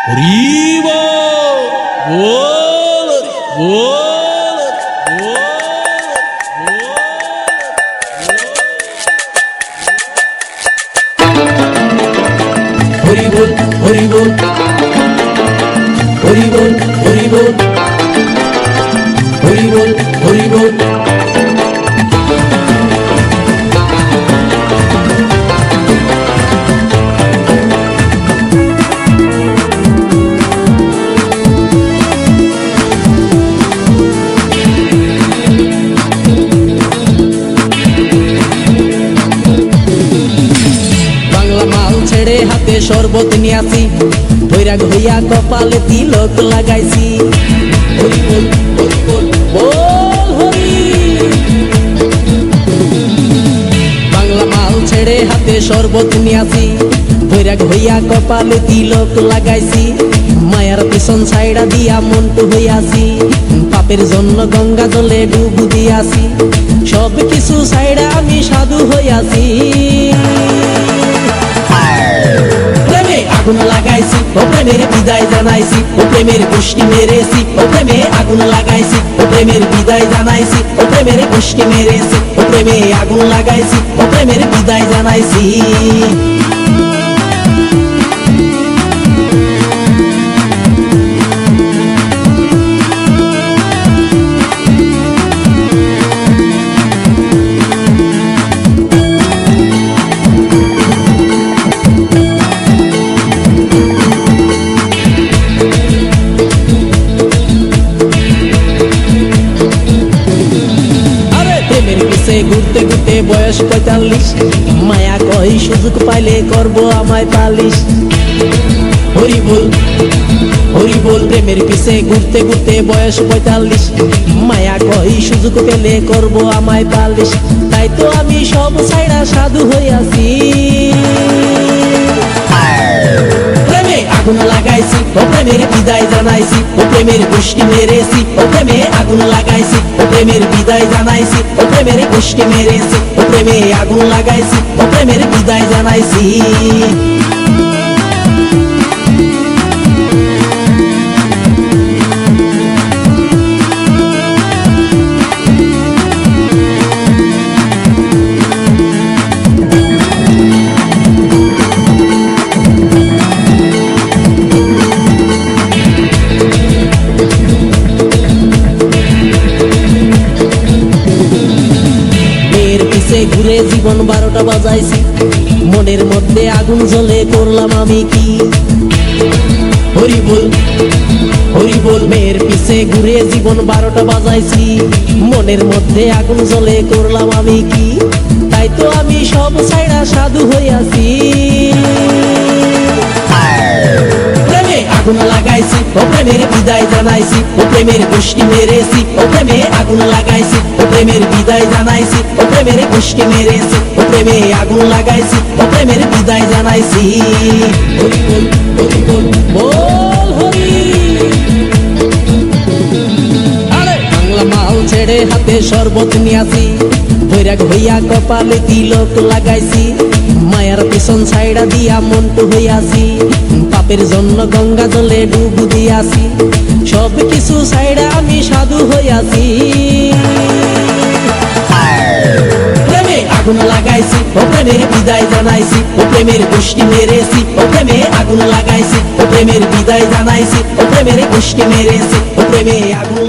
হরি বল বল বল হরি বল হরি বল হরি বল হরি বল হরি বল হরি বল ছেড়ে হাতে শরবত নিয়াছি বৈরাগ হইয়া কপালে তিলক লাগাইছি হরি বল হরি বল বল হরি বাংলা মাল ছেড়ে হাতে শরবত নিয়াছি বৈরাগ হইয়া কপালে তিলক লাগাইছি মায়ার পিছন ছাইড়া দিয়া মন্টু হইয়াছি পাপের জন্য গঙ্গা জলে ডুব দিয়াছি সব কিছু ছাইড়া আমি সাধু হইয়াছি আগুন লাগাইছি ও প্রেমের বিদায় জানাইছি ও প্রেমের পুষ্টি মেরেছি ও প্রেমে আগুন লাগাইছি ও প্রেমের বিদায় জানাইছি ও প্রেমের পুষ্টি মেরেছি ও প্রেমে আগুন লাগাইছি ও প্রেমের বিদায় জানাইছি ঘুরতে ঘুরতে বয়স ৪৫ মায়া কই সুযোগ পাইলে করব আমায় পালিশ হরি বল প্রেমের পিছে ঘুরতে ঘুরতে বয়স ৪৫ মায়া কই সুযোগ পেলে করব আমায় পালিশ তাই তো আমি সব ছাইড়া সাধু হইয়াছি আগুন লাগাইছি ও প্রেমের বিদায় জানাইছি ও প্রেমের পুষ্টি মেরেছি ও প্রেমে আগুন লাগাইছি ও প্রেমের বিদায় জানাইছি ও প্রেমের পুষ্টি মেরেছি ও প্রেমে আগুন লাগাইছি ও প্রেমের বিদায় জানাইছি ঘুরে জীবন ১২টা বাজাইছি মনের মধ্যে আগুন জ্বলে করলাম আমি কি হরি বল মেয়ের পিছে ঘুরে জীবন ১২টা বাজাইছি মনের মধ্যে আগুন জ্বলে করলাম আমি কি তাই তো আমি সব ছাইড়া সাধু হইয়াছি আগুন লাগাইছি ও প্রেমের বিদায় জানাইছি ও প্রেমের পুষ্টি মেরেছি ও প্রেমে আগুন লাগাইছি ও প্রেমের বিদায় জানাইছি ও প্রেমের পুষ্টি মেরেছি ও প্রেমে আগুন লাগাইছি ও প্রেমের বিদায় জানাইছি হরি বল বল হরি আরে বাংলা মাল ছেড়ে হাতে শরবত নিয়াছি বৈরাগ হইয়া কপালে তিলক লাগাইছি মায়ার পিছন ছাইড়া দিয়া মন্টু হইয়াছি পাপের জন্য গঙ্গা জলে ডুব দিয়াছি সব কিছু ছাইড়া আমি সাধু হইয়াছি আগুন লাগাইছি ও প্রেমের বিদায় জানাইছি ও প্রেমের পুষ্টি মেরেছি ও প্রেমে আগুন লাগাইছি ও প্রেমের বিদায় জানাইছি ও প্রেমের পুষ্টি মেরেছি ও প্রেমে আগুন